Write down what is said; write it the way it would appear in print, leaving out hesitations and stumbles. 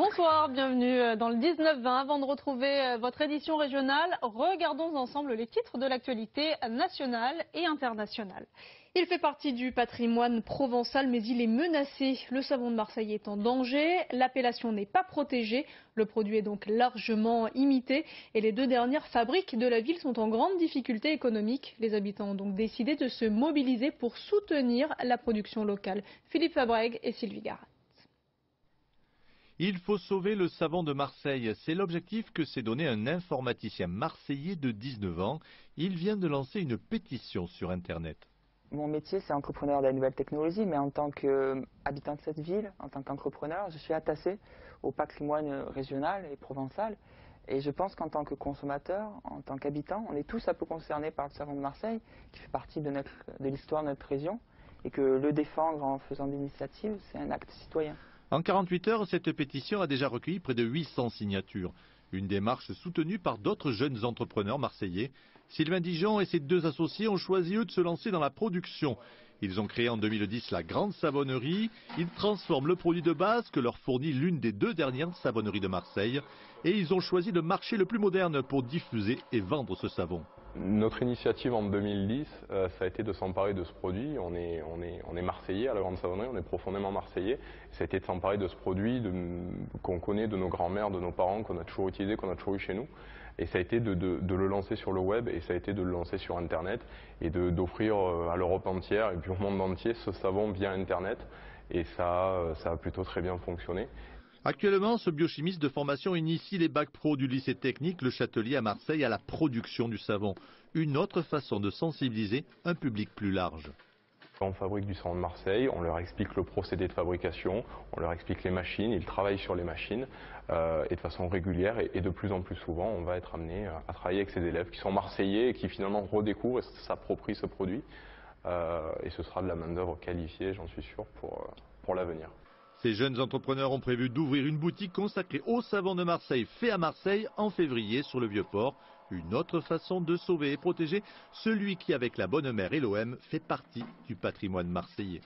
Bonsoir, bienvenue dans le 19-20. Avant de retrouver votre édition régionale, regardons ensemble les titres de l'actualité nationale et internationale. Il fait partie du patrimoine provençal, mais il est menacé. Le savon de Marseille est en danger, l'appellation n'est pas protégée, le produit est donc largement imité et les deux dernières fabriques de la ville sont en grande difficulté économique. Les habitants ont donc décidé de se mobiliser pour soutenir la production locale. Philippe Fabrègue et Sylvie Garat. Il faut sauver le savon de Marseille. C'est l'objectif que s'est donné un informaticien marseillais de 19 ans. Il vient de lancer une pétition sur Internet. Mon métier, c'est entrepreneur de la nouvelle technologie, mais en tant qu'habitant de cette ville, en tant qu'entrepreneur, je suis attaché au patrimoine régional et provençal. Et je pense qu'en tant que consommateur, en tant qu'habitant, on est tous un peu concernés par le savon de Marseille, qui fait partie de l'histoire de notre région, et que le défendre en faisant des initiatives, c'est un acte citoyen. En 48 heures, cette pétition a déjà recueilli près de 800 signatures. Une démarche soutenue par d'autres jeunes entrepreneurs marseillais. Sylvain Dijon et ses deux associés ont choisi eux de se lancer dans la production. Ils ont créé en 2010 la Grande Savonnerie. Ils transforment le produit de base que leur fournit l'une des deux dernières savonneries de Marseille. Et ils ont choisi le marché le plus moderne pour diffuser et vendre ce savon. Notre initiative en 2010, ça a été de s'emparer de ce produit. On est marseillais à la Grande Savonnerie, on est profondément marseillais. Ça a été de s'emparer de ce produit qu'on connaît de nos grands-mères, de nos parents, qu'on a toujours utilisé, qu'on a toujours eu chez nous. Et ça a été de le lancer sur le web et ça a été de le lancer sur Internet et d'offrir à l'Europe entière et puis au monde entier ce savon via Internet. Et ça a plutôt très bien fonctionné. Actuellement, ce biochimiste de formation initie les bacs pro du lycée technique Le Châtelier à Marseille à la production du savon. Une autre façon de sensibiliser un public plus large. On fabrique du savon de Marseille, on leur explique le procédé de fabrication, on leur explique les machines, ils travaillent sur les machines et de façon régulière et de plus en plus souvent on va être amené à travailler avec ces élèves qui sont marseillais et qui finalement redécouvrent et s'approprient ce produit et ce sera de la main d'œuvre qualifiée, j'en suis sûr, pour l'avenir. Ces jeunes entrepreneurs ont prévu d'ouvrir une boutique consacrée au savon de Marseille fait à Marseille en février sur le Vieux-Port. Une autre façon de sauver et protéger celui qui, avec la Bonne Mère et l'OM, fait partie du patrimoine marseillais.